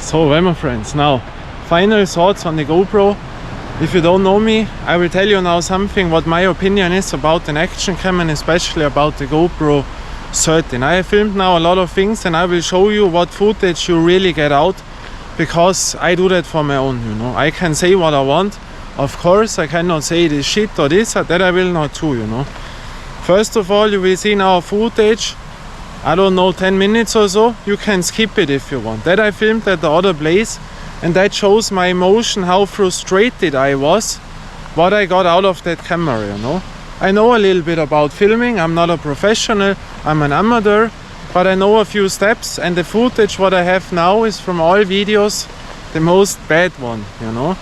So well, my friends, now final thoughts on the GoPro. If you don't know me, I will tell you now something what my opinion is about an action cam and especially about the GoPro 13. I have filmed now a lot of things and I will show you what footage you really get out, because I do that for my own, you know. I can say what I want. Of course, I cannot say this shit or this or that, I will not do, you know. First of all, you will see now footage, I don't know, 10 minutes or so. You can skip it if you want. That I filmed at the other place, and that shows my emotion, how frustrated I was, what I got out of that camera, you know. I know a little bit about filming. I'm not a professional, I'm an amateur, but I know a few steps, and the footage what I have now is from all videos the most bad one, you know.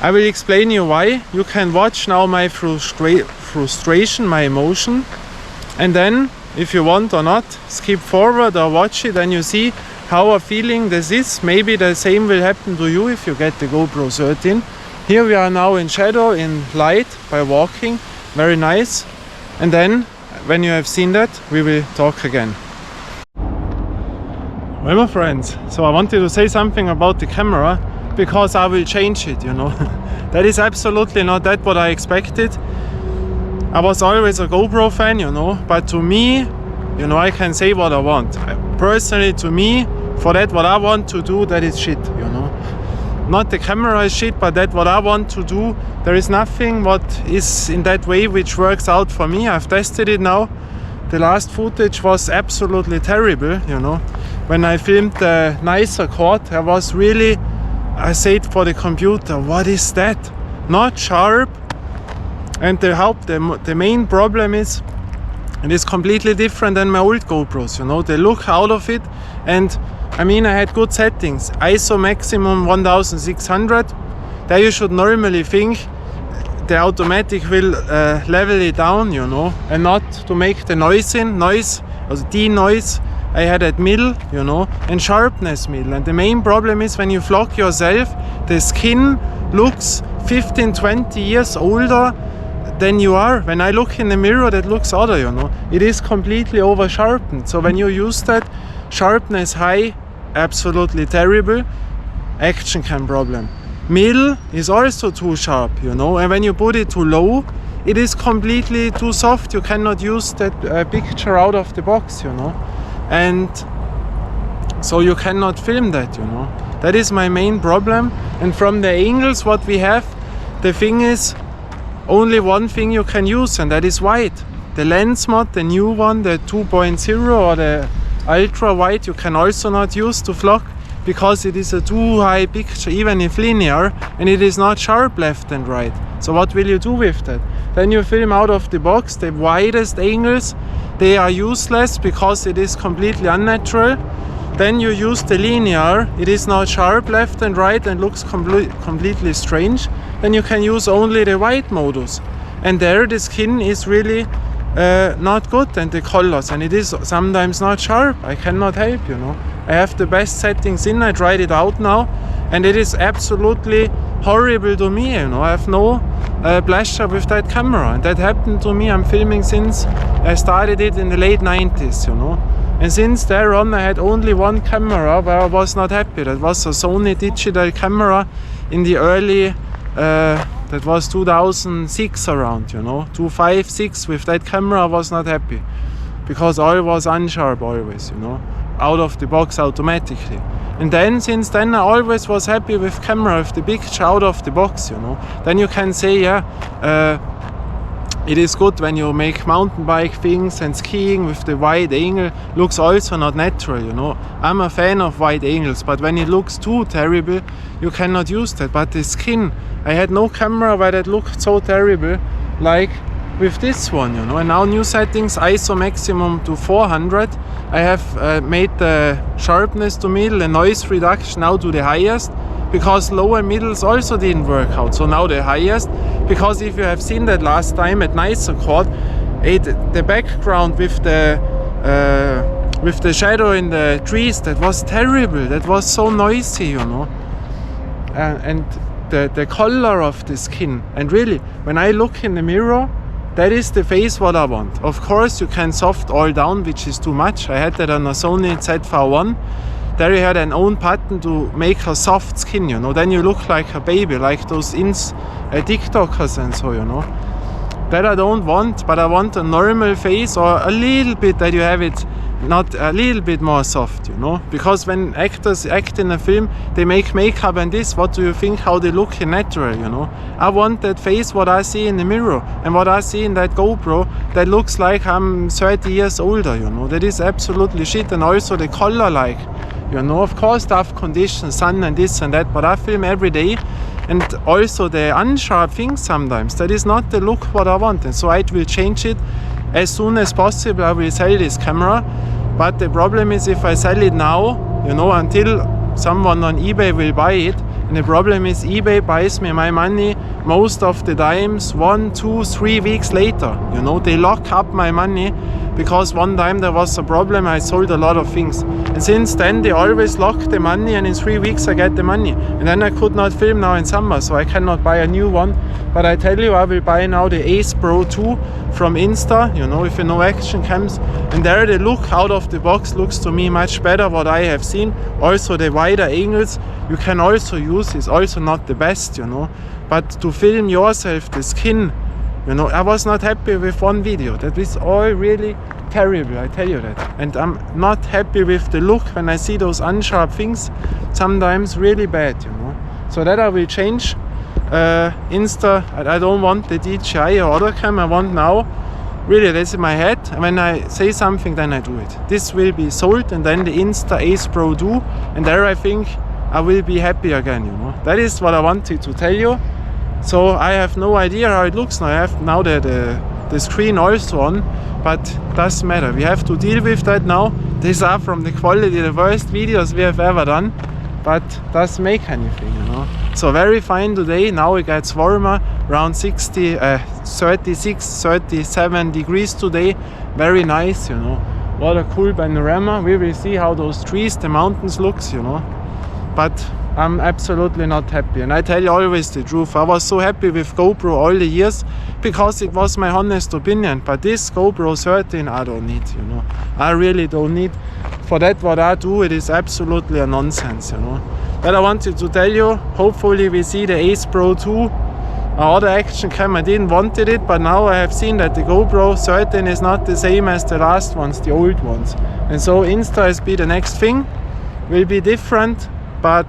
I will explain you why. You can watch now my frustration, my emotion, and then if you want or not, skip forward or watch it and you see how a feeling this is. Maybe the same will happen to you if you get the GoPro 13. Here we are now in shadow, in light, by walking. Very nice. And then, when you have seen that, we will talk again. Well, my friends, so I wanted to say something about the camera, because I will change it, you know. That is absolutely not that what I expected. I was always a GoPro fan, you know, but to me, you know, I can say what I want. Personally, to me, for that what I want to do, that is shit, you know. Not the camera is shit, but that what I want to do, there is nothing what is in that way which works out for me. I've tested it now. The last footage was absolutely terrible, you know. When I filmed the nicer quad, I was really, I said for the computer, what is that? Not sharp. And the main problem is, it is completely different than my old GoPros, you know. The look out of it, and I mean, I had good settings. ISO maximum 1600. There you should normally think the automatic will level it down, you know, and not to make the noise, or the noise I had at middle, you know, and sharpness middle. And the main problem is when you vlog yourself, the skin looks 15-20 years older than you are. When I look in the mirror, that looks other, you know. It is completely over sharpened. So when you use that, sharpness high, absolutely terrible. Action cam problem. Middle is also too sharp, you know. And when you put it too low, it is completely too soft. You cannot use that picture out of the box, you know. And so you cannot film that, you know. That is my main problem. And from the angles what we have, the thing is, only one thing you can use, and that is wide. The lens mod, the new one, the 2.0 or the ultra wide, you can also not use to vlog, because it is a too high picture, even if linear, and it is not sharp left and right. So what will you do with that? Then you film out of the box. The widest angles, they are useless because it is completely unnatural. Then you use the linear, it is not sharp left and right and looks completely strange. Then you can use only the wide modus. And there the skin is really not good, and the colors, and it is sometimes not sharp. I cannot help, you know. I have the best settings in, I tried it out now, and it is absolutely horrible to me, you know. I have no pleasure with that camera, and that happened to me. I'm filming since I started it in the late 90s, you know. And since there on I had only one camera where I was not happy. That was a Sony digital camera in the early, that was 2006 around, you know, 2005-06. With that camera I was not happy, because all was unsharp always, you know, out of the box automatically. And then since then I always was happy with camera, with the picture out of the box, you know. Then you can say, yeah, it is good when you make mountain bike things and skiing with the wide angle, looks also not natural, you know. I'm a fan of wide angles, but when it looks too terrible, you cannot use that. But the skin, I had no camera where that looked so terrible like with this one, you know. And now new settings, ISO maximum to 400. I have made the sharpness to middle and noise reduction now to the highest, because lower middles also didn't work out. So now the highest, because if you have seen that last time at nicer quad, the background with the shadow in the trees, that was terrible. That was so noisy, you know. And the color of the skin, and really when I look in the mirror, that is the face what I want. Of course you can soft all down, which is too much. I had that on a Sony Z-V1. there you had an own button to make a soft skin, you know. Then you look like a baby, like those TikTokers and so, you know. That I don't want, but I want a normal face, or a little bit that you have it not a little bit more soft, you know. Because when actors act in a film, they make makeup and this, what do you think how they look in natural, you know. I want that face what I see in the mirror and what I see in that GoPro, that looks like I'm 30 years older, you know. That is absolutely shit. And also the color, like, you know, of course tough conditions, sun and this and that, but I film every day. And also the unsharp things sometimes, that is not the look what I want. And so I will change it as soon as possible. I will sell this camera. But the problem is if I sell it now, you know, until someone on eBay will buy it. And the problem is eBay buys me my money most of the times 1, 2, 3 weeks later. You know, they lock up my money because one time there was a problem, I sold a lot of things. And since then they always lock the money, and in 3 weeks I get the money. And then I could not film now in summer, so I cannot buy a new one. But I tell you, I will buy now the Ace Pro 2 from Insta, you know, if you know action cams. And there the look out of the box looks to me much better what I have seen. Also the wider angles you can also use, is also not the best, you know. But to film yourself the skin, you know, I was not happy with one video. That is all really terrible, I tell you that. And I'm not happy with the look when I see those unsharp things, sometimes really bad, you know. So that I will change. Insta, I don't want the DJI or other cam, I want now, really that's in my head. When I say something, then I do it. This will be sold, and then the Insta Ace Pro 2, and there I think I will be happy again, you know. That is what I wanted to tell you. So I have no idea how it looks now. I have now the screen also on, but doesn't matter. We have to deal with that now. These are from the quality, the worst videos we have ever done, but doesn't make anything, you know. So very fine today. Now it gets warmer, around 36, 37 degrees today. Very nice, you know. What a cool panorama. We will see how those trees, the mountains looks, you know. But I'm absolutely not happy, and I tell you always the truth. I was so happy with GoPro all the years because it was my honest opinion, but this GoPro 13 I don't need, you know. I really don't need. For that what I do, it is absolutely a nonsense, you know. But I wanted to tell you, hopefully we see the Ace Pro 2. Other action cam, I didn't wanted it, but now I have seen that the GoPro 13 is not the same as the last ones, the old ones. And so Insta is be the next thing, will be different. But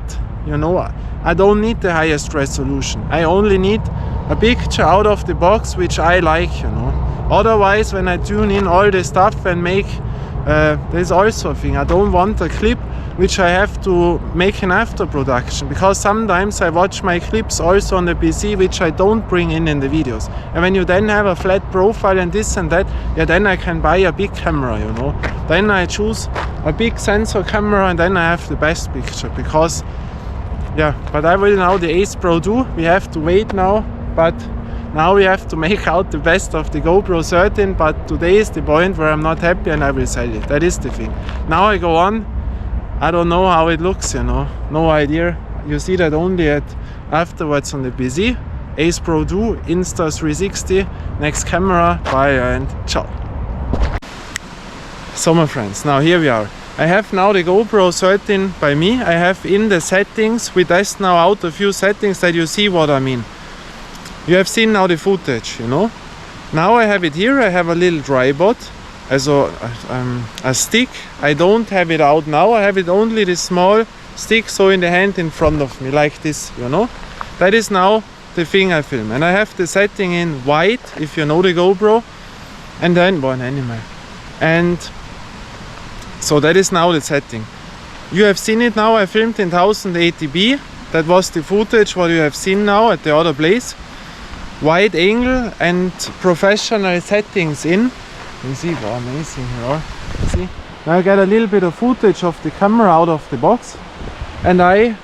you know, I don't need the highest resolution. I only need a picture out of the box which I like, you know. Otherwise, when I tune in all the stuff and make, there's also a thing. I don't want a clip which I have to make an after production, because sometimes I watch my clips also on the PC which I don't bring in the videos. And when you then have a flat profile and this and that, yeah, then I can buy a big camera, you know. Then I choose a big sensor camera, and then I have the best picture, because yeah. But I will now the Ace Pro 2, we have to wait now, but now we have to make out the best of the GoPro 13. But today is the point where I'm not happy, and I will sell it. That is the thing. Now I go on. I don't know how it looks, you know, no idea. You see that only afterwards on the PC. Ace Pro 2, Insta 360, next camera, bye and ciao. So my friends, now here we are. I have now the GoPro 13 by me. I have in the settings, we test now out a few settings that you see what I mean. You have seen now the footage, you know. Now I have it here, I have a little tripod. Also a stick. I don't have it out now. I have it only the small stick, so in the hand in front of me, like this, you know. That is now the thing I film. And I have the setting in white, if you know the GoPro. And then one animal. And so that is now the setting. You have seen it now. I filmed in 1080p. That was the footage what you have seen now at the other place. Wide angle and professional settings in. You see, wow, amazing here. See, now I get a little bit of footage of the camera out of the box, and I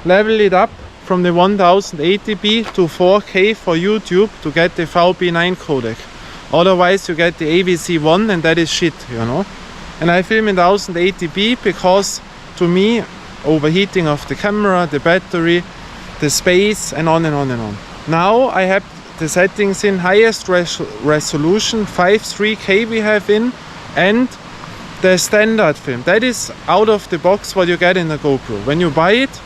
level it up from the 1080p to 4K for YouTube to get the VP9 codec. Otherwise you get the AVC1, and that is shit, you know. And I film in 1080p because to me overheating of the camera, the battery, the space, and on and on and on. Now I have the settings in highest resolution, 5.3K we have in, and the standard film. That is out of the box what you get in the GoPro. When you buy it,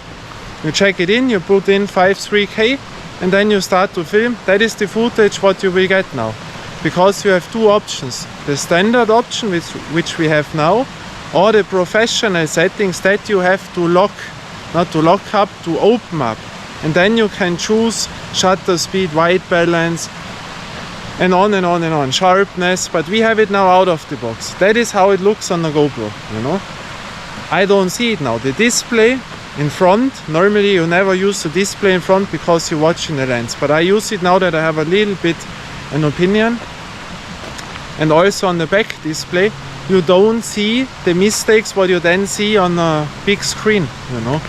you check it in, you put in 3K, and then you start to film. That is the footage what you will get now. Because you have two options. The standard option, which we have now, or the professional settings that you have to lock, not to lock up, to open up. And then you can choose shutter speed, white balance, and on and on and on, sharpness. But we have it now out of the box. That is how it looks on the GoPro, you know. I don't see it now. The display in front, normally you never use the display in front because you're watching the lens. But I use it now that I have a little bit an opinion. And also on the back display, you don't see the mistakes what you then see on a big screen, you know.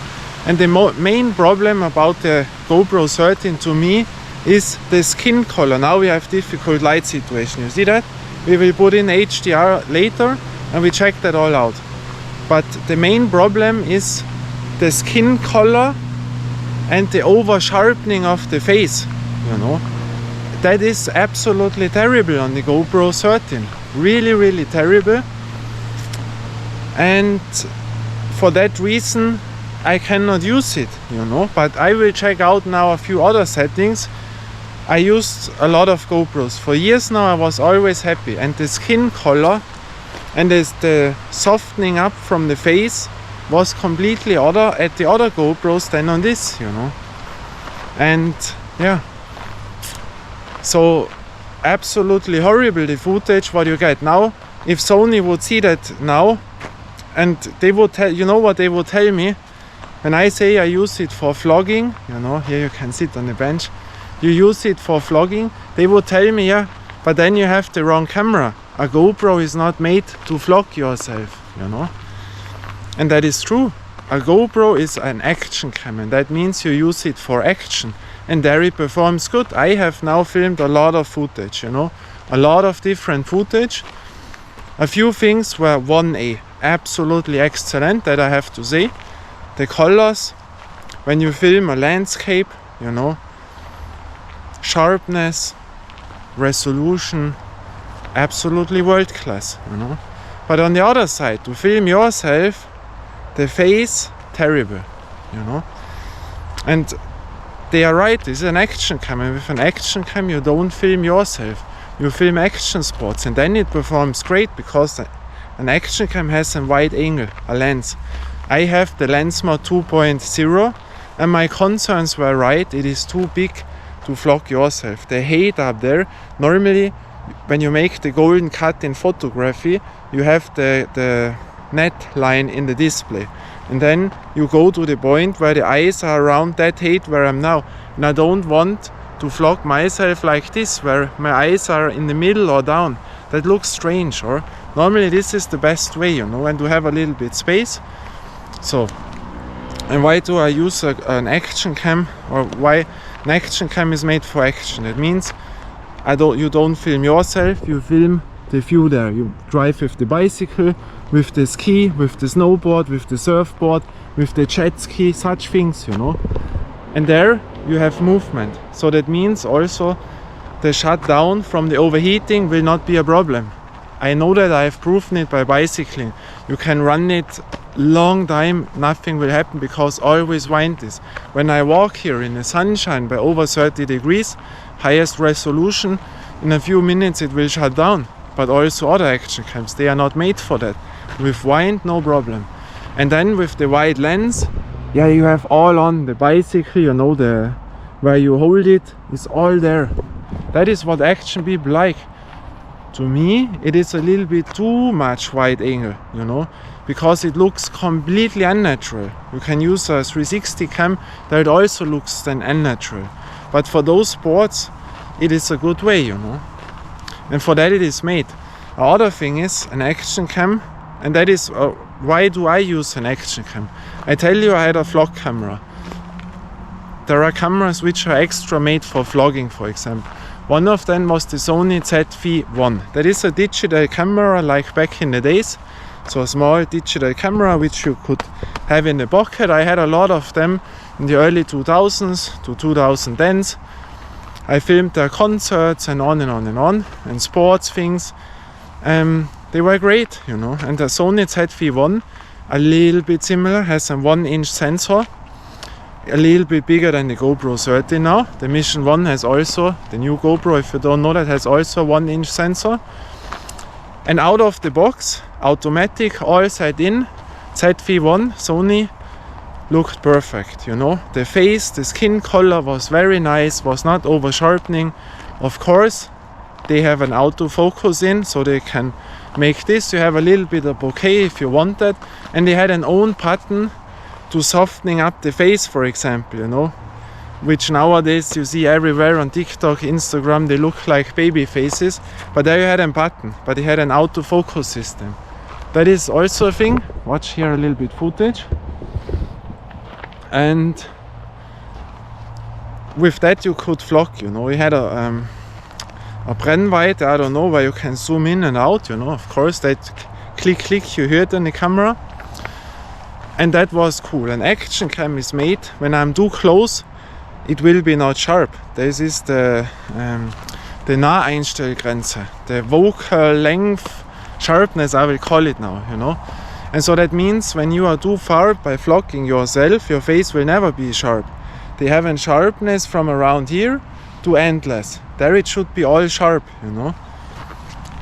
And the main problem about the GoPro 13 to me is the skin color. Now we have difficult light situation. You see that? We will put in HDR later and we check that all out. But the main problem is the skin color and the over sharpening of the face, you know. That is absolutely terrible on the GoPro 13. Really, really terrible. And for that reason, I cannot use it, you know. But I will check out now a few other settings. I used a lot of GoPros. For years now I was always happy. And the skin color and the softening up from the face was completely other at the other GoPros than on this, you know. And yeah. So absolutely horrible the footage what you get. Now if Sony would see that now, and they would tell, you know what they would tell me? When I say I use it for vlogging, you know, here you can sit on the bench, you use it for vlogging, they would tell me, yeah, but then you have the wrong camera. A GoPro is not made to vlog yourself, you know. And that is true. A GoPro is an action cam, and that means you use it for action. And there it performs good. I have now filmed a lot of footage, you know, a lot of different footage. A few things were 1A, absolutely excellent, that I have to say. The colors, when you film a landscape, you know, sharpness, resolution, absolutely world class, you know. But on the other side, to film yourself, the face, terrible, you know. And they are right, this is an action cam, and with an action cam you don't film yourself, you film action spots, and then it performs great because an action cam has a wide angle, a lens. I have the lens mode 2.0 and my concerns were right, it is too big to vlog yourself. The height up there, normally when you make the golden cut in photography, you have the net line in the display. And then you go to the point where the eyes are around that height where I'm now. And I don't want to vlog myself like this, where my eyes are in the middle or down. That looks strange, or normally this is the best way, you know, and to have a little bit space. So, and why do I use an action cam, or why an action cam is made for action? It means you don't film yourself, you film the view there. You drive with the bicycle, with the ski, with the snowboard, with the surfboard, with the jet ski, such things, you know. And there you have movement. So that means also the shutdown from the overheating will not be a problem. I know that I have proven it by bicycling. You can run it long time, nothing will happen because always wind is. When I walk here in the sunshine by over 30 degrees, highest resolution, in a few minutes it will shut down. But also other action cams, they are not made for that. With wind, no problem. And then with the wide lens, yeah, you have all on the bicycle, you know, where you hold it is all there. That is what action people like. To me, it is a little bit too much wide angle, you know, because it looks completely unnatural. You can use a 360 cam that it also looks then unnatural. But for those sports, it is a good way, you know. And for that it is made. Another thing is an action cam, and that is why do I use an action cam? I tell you, I had a vlog camera. There are cameras which are extra made for vlogging, for example. One of them was the Sony ZV-1. That is a digital camera like back in the days. So a small digital camera which you could have in the pocket. I had a lot of them in the early 2000s to 2010s. I filmed their concerts and on and on and on, and sports things. they were great, you know. And the Sony ZV-1, a little bit similar, has a 1-inch sensor, a little bit bigger than the GoPro 30 now. The Mission 1 has also, the new GoPro, if you don't know that, has also a 1-inch sensor. And out of the box, automatic, all set in, ZV-1 Sony looked perfect, you know. The face, the skin color was very nice, was not over sharpening. Of course, they have an autofocus in, so they can make this. You have a little bit of bokeh if you want that. And they had an own button to softening up the face, for example, you know, which nowadays you see everywhere on TikTok, Instagram, they look like baby faces. But there you had a button, but they had an autofocus system. That is also a thing. Watch here a little bit footage. And with that you could vlog, you know. We had a Brennweite, I don't know, where you can zoom in and out, you know. Of course, that click, you hear it in the camera. And that was cool. An action cam is made when I'm too close, it will be not sharp. This is the Naheinstellgrenze, the vocal length sharpness, I will call it now, you know. And so that means when you are too far by vlogging yourself, your face will never be sharp. They have a sharpness from around here to endless. There it should be all sharp, you know.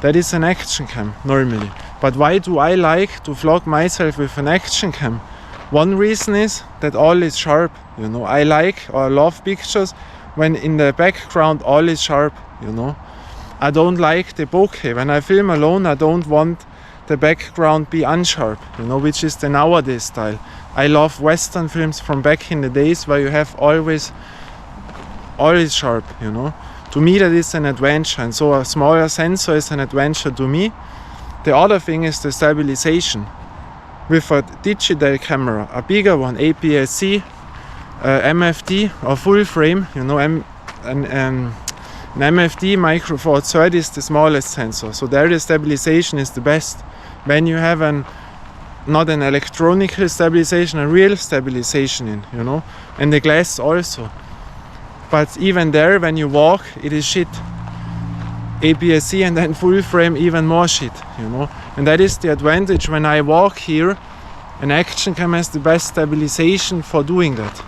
That is an action cam normally. But why do I like to vlog myself with an action cam? One reason is that all is sharp, you know. I like or love pictures when in the background all is sharp, you know. I don't like the bokeh. When I film alone, I don't want the background be unsharp, you know, which is the nowadays style. I love Western films from back in the days where you have always sharp, you know. To me that is an adventure, and so a smaller sensor is an adventure to me. The other thing is the stabilization. With a digital camera, a bigger one, APS-C, MFD or full frame, you know, an MFD Micro Four Third is the smallest sensor, so there the stabilization is the best. When you have not an electronic stabilization, a real stabilization in, you know, and the glass also. But even there, when you walk, it is shit. APS-C and then full frame, even more shit, you know. And that is the advantage when I walk here. An action cam has the best stabilization for doing that.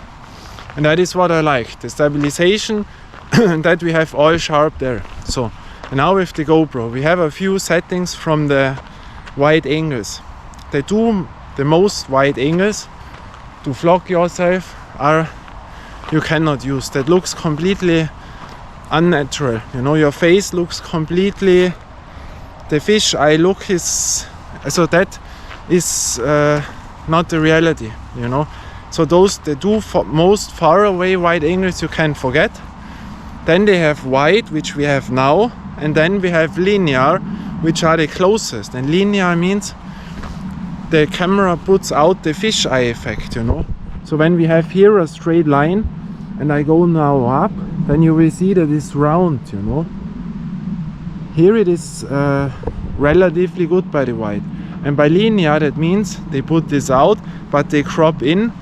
And that is what I like, the stabilization, that we have all sharp there. So and now with the GoPro, we have a few settings from the wide angles. The most wide angles to vlog yourself are you cannot use. That looks completely unnatural, you know. Your face looks completely, the fish eye look is, so that is not the reality, you know. So those the two most far away wide angles you can forget. Then they have wide, which we have now, and then we have linear, which are the closest. And linear means the camera puts out the fish eye effect, you know. So when we have here a straight line and I go now up, then you will see that it's round, you know. Here it is relatively good by the wide. And by linear, that means they put this out, but they crop in.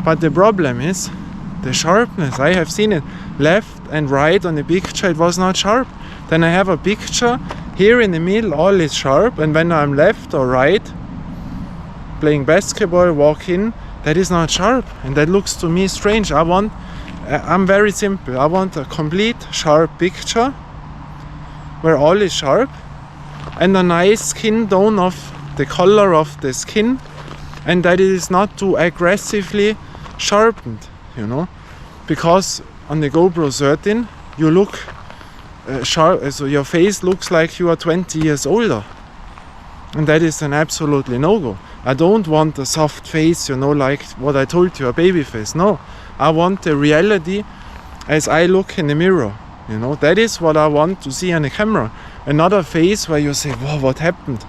But the problem is the sharpness. I have seen it left and right on the picture, it was not sharp. Then I have a picture here in the middle, all is sharp, and when I'm left or right playing basketball, walk in, that is not sharp, and that looks to me strange. I'm very simple. I want a complete sharp picture where all is sharp and a nice skin tone of the color of the skin, and that it is not too aggressively sharpened, you know. Because on the GoPro 13 you look sharp, so your face looks like you are 20 years older, and that is an absolutely no-go. I don't want a soft face, you know, like what I told you, a baby face. No, I want the reality as I look in the mirror, you know. That is what I want to see on the camera. Another face where you say, wow, what happened?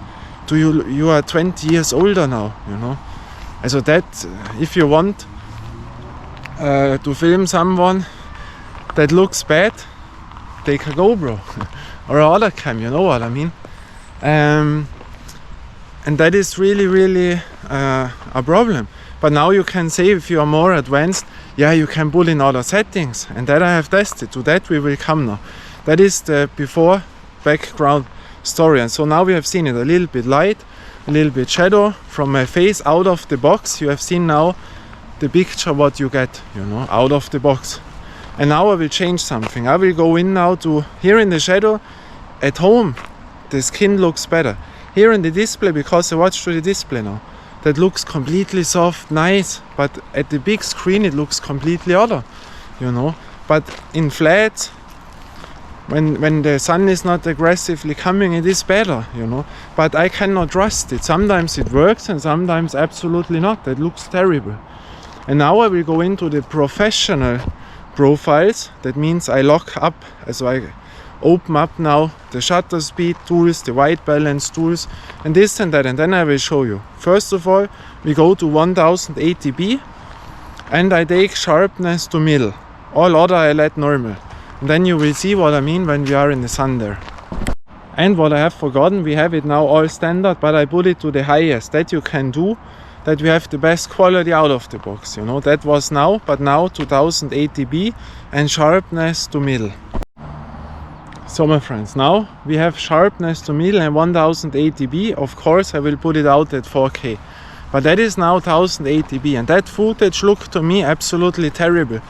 You are 20 years older now, you know. And so that, if you want to film someone that looks bad, take a GoPro or another cam, you know what I mean. And that is really a problem. But now you can say, if you are more advanced, yeah, you can put in other settings, and that I have tested. To that we will come now. That is the before background story. And so now we have seen it a little bit light, a little bit shadow from my face out of the box. You have seen now the picture what you get, you know, out of the box. And now I will change something. I will go in now to here in the shadow. At home the skin looks better. Here in the display, because I watch through the display now, that looks completely soft, nice, but at the big screen it looks completely other, you know. But in flat, when the sun is not aggressively coming, it is better, you know. But I cannot trust it. Sometimes it works and sometimes absolutely not. That looks terrible. And now I will go into the professional profiles. That means I lock up, so I open up now the shutter speed tools, the white balance tools, and this and that, and then I will show you. First of all, we go to 1080p and I take sharpness to middle. All other I let normal. And then you will see what I mean when we are in the sun there. And what I have forgotten, we have it now all standard, but I put it to the highest. That you can do, that we have the best quality out of the box, you know. That was now, but now 1080p and sharpness to middle. So my friends, now we have sharpness to middle and 1080p. Of course I will put it out at 4K, but that is now 1080p, and that footage looked to me absolutely terrible.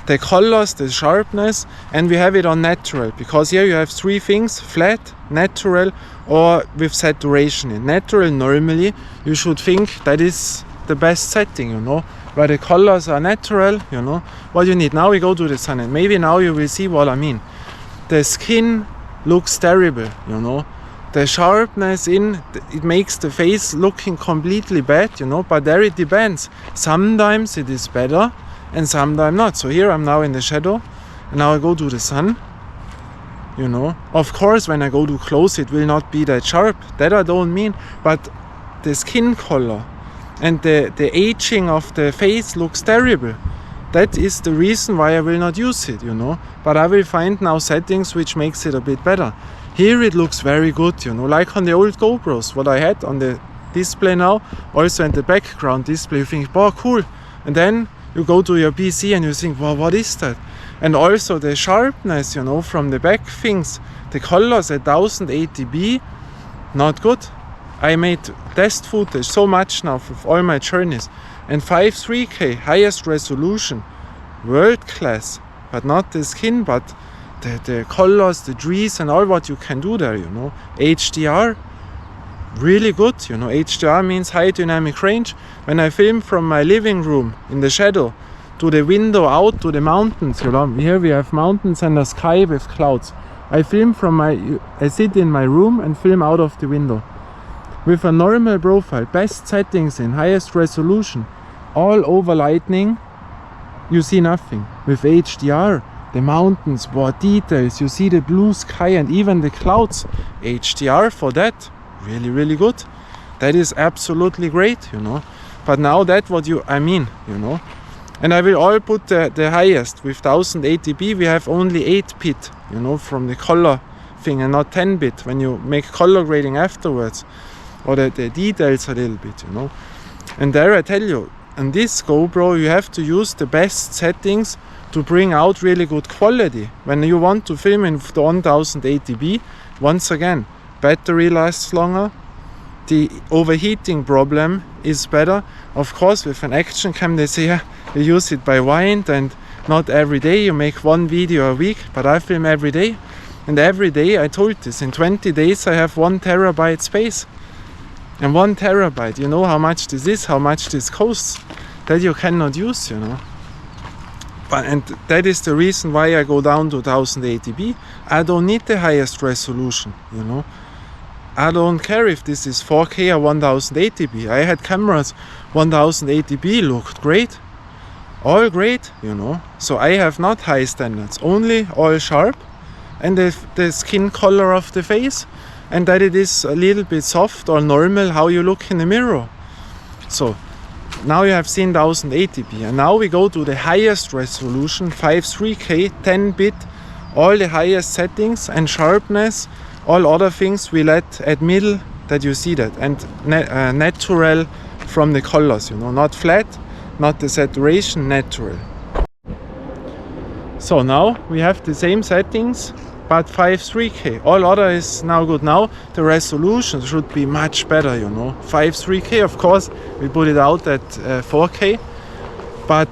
The colors, the sharpness, and we have it on natural, because here you have three things: flat, natural, or with saturation. In natural, normally you should think that is the best setting, you know, where the colors are natural, you know, what you need. Now we go to the sun, and maybe now you will see what I mean. The skin looks terrible, you know. The sharpness it makes the face looking completely bad, you know, but there it depends. Sometimes it is better and sometimes not. So here I'm now in the shadow and now I go to the sun, you know. Of course when I go too close it will not be that sharp, that I don't mean, but the skin color and the aging of the face looks terrible. That is the reason why I will not use it, you know. But I will find now settings which makes it a bit better. Here it looks very good, you know, like on the old GoPros, what I had on the display now. Also in the background display you think, wow, cool. And then you go to your PC and you think, wow, what is that? And also the sharpness, you know, from the back things, the colors at 1080p, not good. I made test footage so much now with all my journeys. And 3K, highest resolution, world class, but not the skin, but the colors, the trees and all what you can do there, you know. HDR, really good, you know. HDR means high dynamic range. When I film from my living room in the shadow to the window out to the mountains, you know, here we have mountains and a sky with clouds. I film I sit in my room and film out of the window. With a normal profile, best settings in highest resolution, all over lightning, you see nothing. With HDR, the mountains, more details, you see the blue sky and even the clouds. HDR for that, really, really good. That is absolutely great, you know. But now that what I mean, you know. And I will all put the highest. With 1080p we have only 8-bit, you know, from the color thing, and not 10-bit when you make color grading afterwards. Or the details a little bit, you know. And there I tell you, on this GoPro you have to use the best settings to bring out really good quality. When you want to film in the 1080p, once again, battery lasts longer, the overheating problem is better. Of course with an action cam they say, yeah, you use it by wind and not every day, you make one video a week, but I film every day. And every day, I told this, in 20 days I have 1 terabyte space. And 1 terabyte, you know how much this is, how much this costs, that you cannot use, you know. And that is the reason why I go down to 1080p. I don't need the highest resolution, you know. I don't care if this is 4K or 1080p. I had cameras 1080p, looked great. All great, you know. So I have not high standards, only all sharp. And the skin color of the face. And that it is a little bit soft or normal how you look in the mirror. So now you have seen 1080p, and now we go to the highest resolution, 3K, 10-bit, all the highest settings and sharpness, all other things we let at middle, that you see that, and natural from the colors, you know, not flat, not the saturation, natural. So now we have the same settings but 5.3K. All other is now good. Now the resolution should be much better, you know. 5.3K, of course, we put it out at 4K, but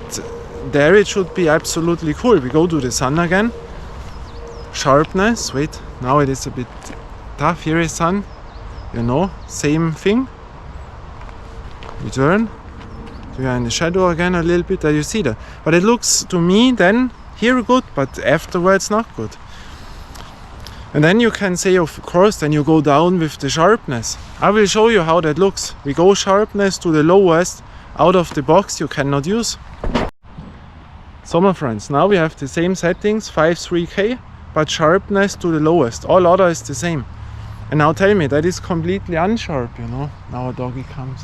there it should be absolutely cool. We go to the sun again. Sharpness, wait, now it is a bit tough. Here is sun, you know, same thing. We turn. We are in the shadow again a little bit, you see that. But it looks to me then here good, but afterwards not good. And then you can say, of course, then you go down with the sharpness. I will show you how that looks. We go sharpness to the lowest. Out of the box you cannot use. So my friends, now we have the same settings, 5.3K, but sharpness to the lowest. All other is the same. And now tell me, that is completely unsharp, you know. Now a doggy comes.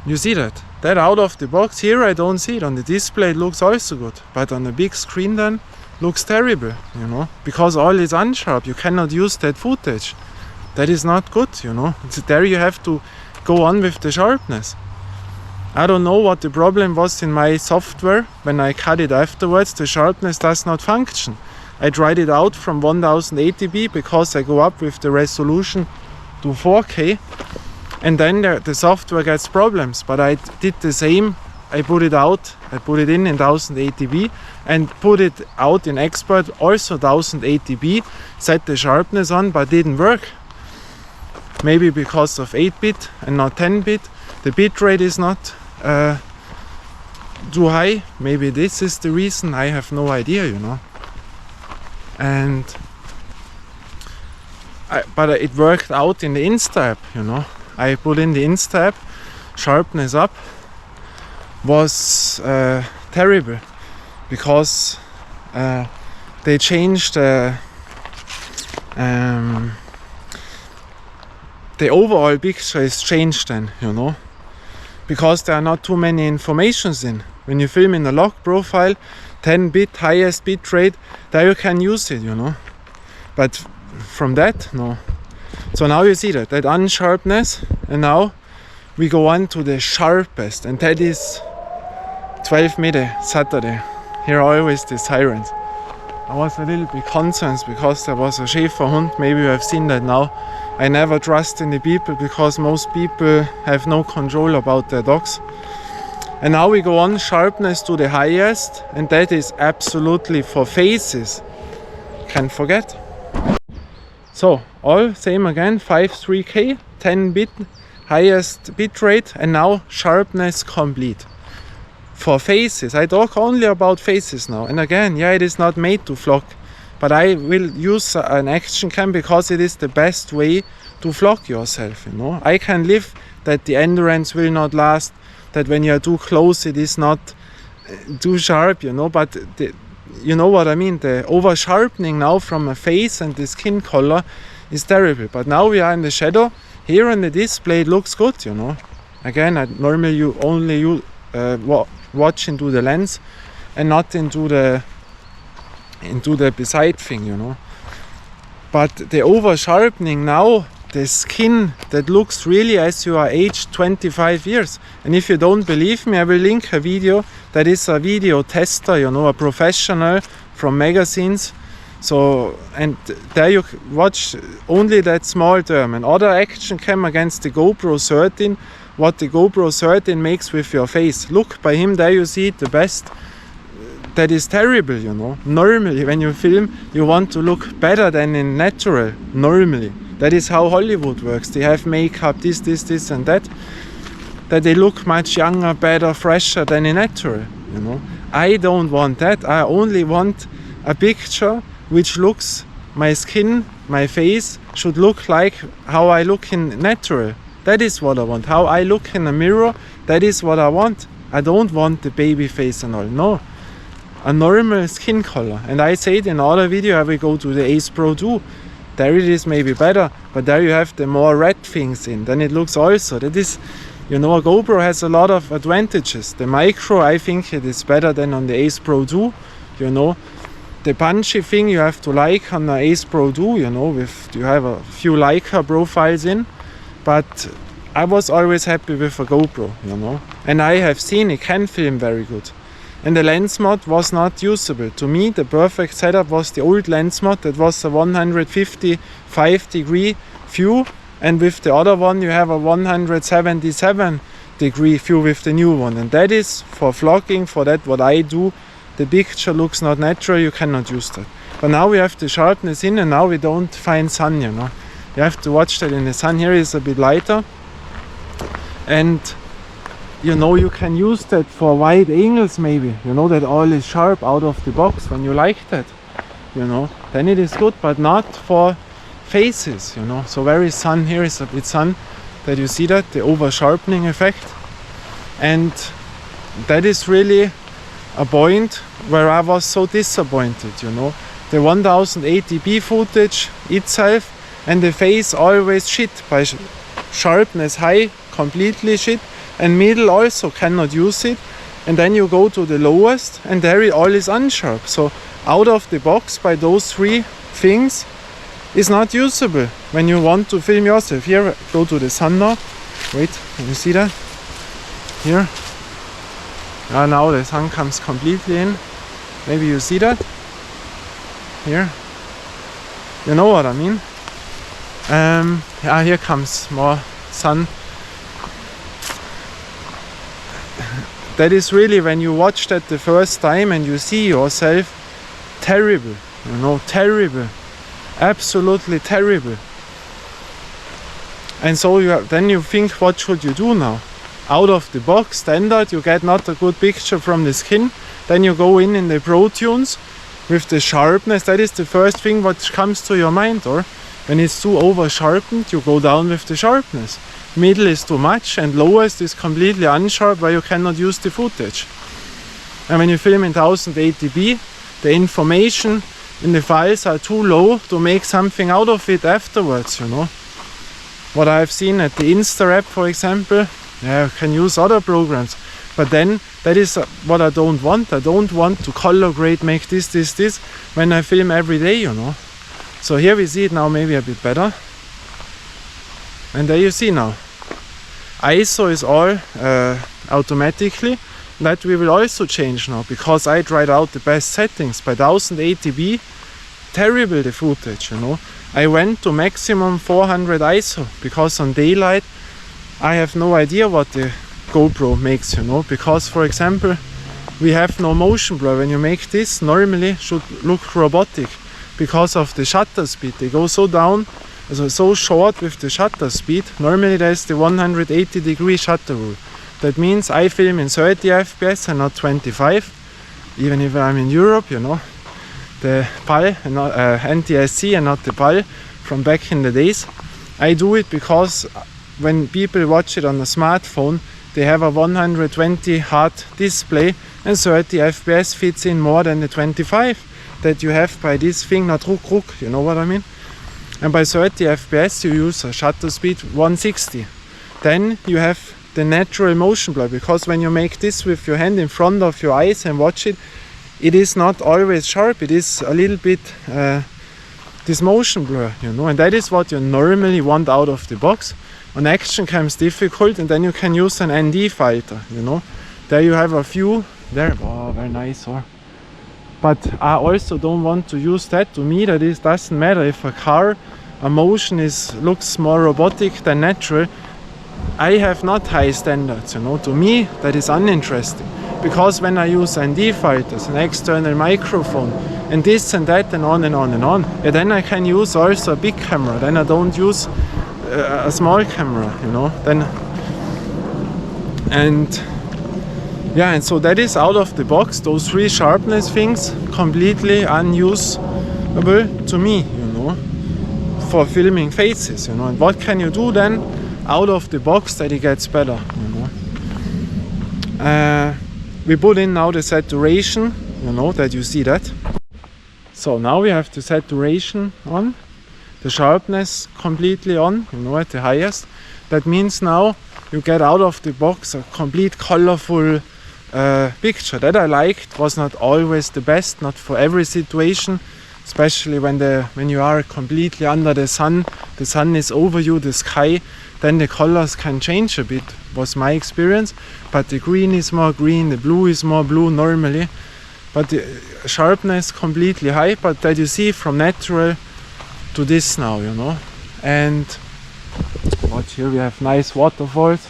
You see that? That out of the box, here I don't see it. On the display it looks also good. But on the big screen then, looks terrible, you know. Because all is unsharp, you cannot use that footage. That is not good, you know. There you have to go on with the sharpness. I don't know what the problem was in my software. When I cut it afterwards, the sharpness does not function. I tried it out from 1080p because I go up with the resolution to 4K. And then the software gets problems, but I did the same. I put it out, I put it in 1080p and put it out in expert, also 1080p, set the sharpness on, but didn't work. Maybe because of 8-bit and not 10-bit. The bitrate is not too high. Maybe this is the reason, I have no idea, you know. But it worked out in the Insta app, you know. I put in the Insta app, sharpness up, was terrible because they changed the overall picture is changed then, you know, because there are not too many informations in. When you film in a log profile, 10-bit highest bit rate, there you can use it, you know, but from that, no. So now you see that unsharpness, and now we go on to the sharpest, and that is 12 midday, Saturday. Here are always the sirens. I was a little bit concerned because there was a Schäferhund, maybe you have seen that now. I never trust in the people because most people have no control about their dogs. And now we go on sharpness to the highest, and that is absolutely for faces. Can't forget. So all same again, 5.3K, 10-bit, highest bit rate, and now sharpness complete. For faces, I talk only about faces now. And again, yeah, it is not made to vlog, but I will use an action cam because it is the best way to vlog yourself, you know. I can live that the endurance will not last, that when you are too close it is not too sharp, you know, but you know what I mean, the over sharpening now from a face and the skin color is terrible. But now we are in the shadow. Here on the display it looks good, you know. Again, normally you only watch into the lens and not into the beside thing, you know. But the over sharpening now, the skin that looks really as you are aged 25 years. And if you don't believe me, I will link a video that is a video tester, you know, a professional from magazines. So, and there you watch only that small term. And other action cam against the GoPro 13, what the GoPro 13 makes with your face. Look, by him there you see it the best. That is terrible, you know. Normally when you film, you want to look better than in natural, normally. That is how Hollywood works. They have makeup, this and that. That they look much younger, better, fresher than in natural, you know. I don't want that. I only want a picture which looks, my skin, my face should look like how I look in natural. That is what I want. How I look in a mirror, that is what I want. I don't want the baby face and all, no. A normal skin color. And I said in another video I will go to the Ace Pro 2. There it is maybe better, but there you have the more red things in. Then it looks also, that is, you know, a GoPro has a lot of advantages. The micro, I think it is better than on the Ace Pro 2, you know. The punchy thing you have to like on the Ace Pro 2, you know, with you have a few Leica profiles in. But I was always happy with a GoPro, you know. And I have seen it can film very good. and the lens mod was not usable. To me, the perfect setup was the old lens mod. That was a 155 degree view, and with the other one you have a 177 degree view with the new one, and that is for vlogging, for that what I do. The picture looks not natural, you cannot use that. But now we have the sharpness in, and now we don't find sun, you know. You have to watch that in the sun. Here is a bit lighter, and you know, you can use that for wide angles maybe, you know, that all is sharp out of the box when you like that, you know, then it is good, but not for faces, you know. So where is sun? Here is a bit sun, that you see that, the over sharpening effect, and that is really a point where I was so disappointed, you know. The 1080p footage itself and the face always shit, by sharpness high completely shit, and middle also cannot use it, and then you go to the lowest and there it all is unsharp. So out of the box, by those three things, is not usable when you want to film yourself. Here, go to the sun now. Wait, can you see that? Here. Now the sun comes completely in. Maybe you see that? Here. You know what I mean? Here comes more sun. That is really, when you watch that the first time and you see yourself, terrible, you know, terrible, absolutely terrible. And so then you think, what should you do now? Out of the box, standard, you get not a good picture from the skin, then you go in the Pro Tunes with the sharpness. That is the first thing what comes to your mind, or when it's too over sharpened, you go down with the sharpness. Middle is too much, and lowest is completely unsharp, where you cannot use the footage. And when you film in 1080p, the information in the files are too low to make something out of it afterwards, you know. What I've seen at the Insta app, for example, you can use other programs, but then that is what I don't want. I don't want to color grade, make this, when I film every day, you know. So here we see it now maybe a bit better. And there you see now. ISO is all automatically. That we will also change now, because I tried out the best settings. By 1080p, terrible the footage, you know. I went to maximum 400 ISO, because on daylight I have no idea what the GoPro makes, you know. Because, for example, we have no motion blur. When you make this, normally should look robotic, because of the shutter speed. They go so down, so short with the shutter speed. Normally there's the 180 degree shutter rule. That means I film in 30 FPS and not 25, even if I'm in Europe, you know. The PAL and not NTSC and not the PAL from back in the days. I do it because when people watch it on a smartphone, they have a 120 Hz display, and 30 FPS fits in more than the 25 that you have by this thing, not ruck, you know what I mean? And by 30 FPS you use a shutter speed 160. Then you have the natural motion blur, because when you make this with your hand in front of your eyes and watch it, it is not always sharp. It is a little bit this motion blur, you know, and that is what you normally want out of the box. On action cam is difficult, and then you can use an ND filter, you know. There you have a few there. Oh, very nice, or. But I also don't want to use that. To me, that is doesn't matter if a motion looks more robotic than natural. I have not high standards, you know. To me, that is uninteresting, because when I use ND filters, an external microphone, and this and that and on and on and on, yeah, then I can use also a big camera. Then I don't use a small camera, you know. And so that is out of the box. Those three sharpness things completely unusable to me, you know, for filming faces, you know. And what can you do then out of the box that it gets better, you know? We put in now the saturation, you know, that you see that. So now we have the saturation on, the sharpness completely on, you know, at the highest. That means now you get out of the box a complete colorful picture. That I liked. Was not always the best, not for every situation. especially when you are completely under the sun is over you, the sky, then the colors can change a bit, was my experience. But the green is more green, the blue is more blue normally, but the sharpness completely high. But that you see from natural to this now, you know. And watch, here we have nice waterfalls.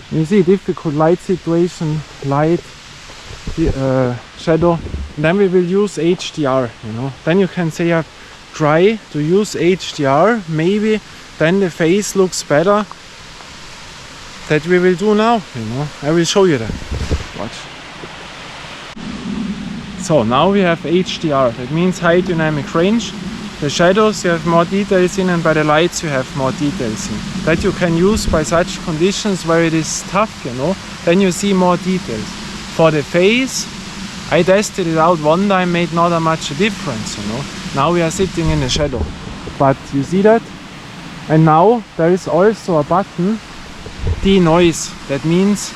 You see difficult light situation, light, shadow. And then we will use HDR, you know. Then you can say try to use HDR, maybe then the face looks better. That we will do now, you know. I will show you that. Watch. So now we have HDR, that means high dynamic range. The shadows you have more details in, and by the lights you have more details in. That you can use by such conditions where it is tough, you know. Then you see more details. For the face, I tested it out one time, made not that much a difference, you know. Now we are sitting in the shadow. But you see that? And now there is also a button, denoise. That means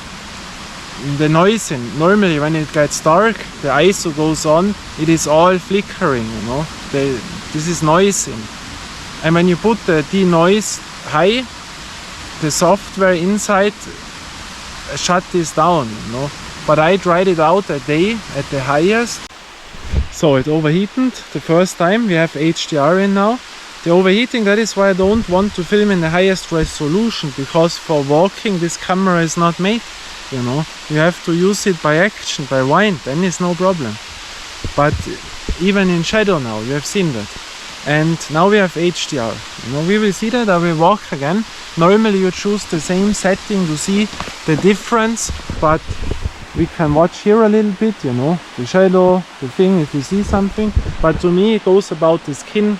the noising. Normally when it gets dark, the ISO goes on, it is all flickering, you know. This is noising. And when you put the denoise high, the software inside shut this down, you know. But I tried it out a day at the highest. So it overheated the first time. We have HDR in now. The overheating, that is why I don't want to film in the highest resolution, because for walking this camera is not made, you know. You have to use it by action, by wind, then it's no problem. But even in shadow now, you have seen that. And now we have HDR, you know. We will see that. I will walk again. Normally you choose the same setting to see the difference, but we can watch here a little bit, you know, the shadow, the thing, if you see something. But to me it goes about the skin,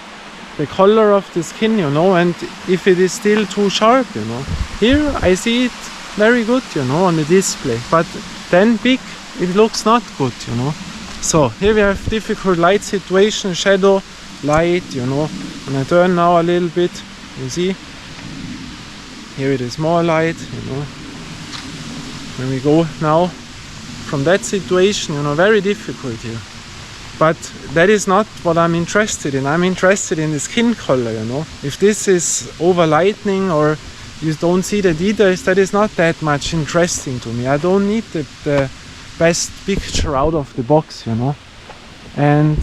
the color of the skin, you know, and if it is still too sharp, you know. Here I see it very good, you know, on the display, but then big it looks not good, you know. So here we have difficult light situation, shadow, light, you know. And I turn now a little bit, you see, here it is more light, you know. When we go now from that situation, you know, very difficult here. But that is not what I'm interested in. I'm interested in the skin color, you know. If this is over lightning or you don't see the details, that is not that much interesting to me. I don't need the best picture out of the box, you know. And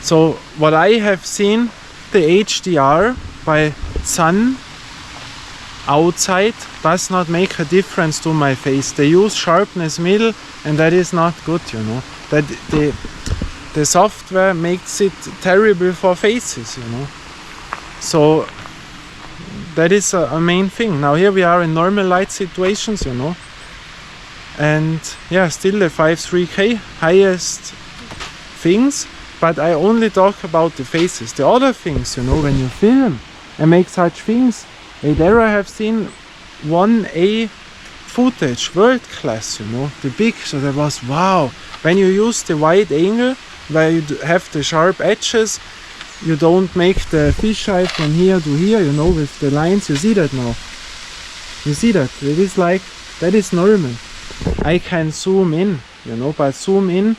so what I have seen, the HDR by sun outside does not make a difference to my face. They use sharpness middle and that is not good, you know. That the software makes it terrible for faces, you know. So that is a main thing. Now here we are in normal light situations, you know. And yeah, still the 5.3K highest things, but I only talk about the faces. The other things, you know, when you film and make such things, there I have seen 1A footage, world class, you know, the big, so that was wow. When you use the wide angle, where you have the sharp edges, you don't make the fisheye from here to here, you know, with the lines. You see that now? You see that? It is like, that is normal. I can zoom in, you know, but zoom in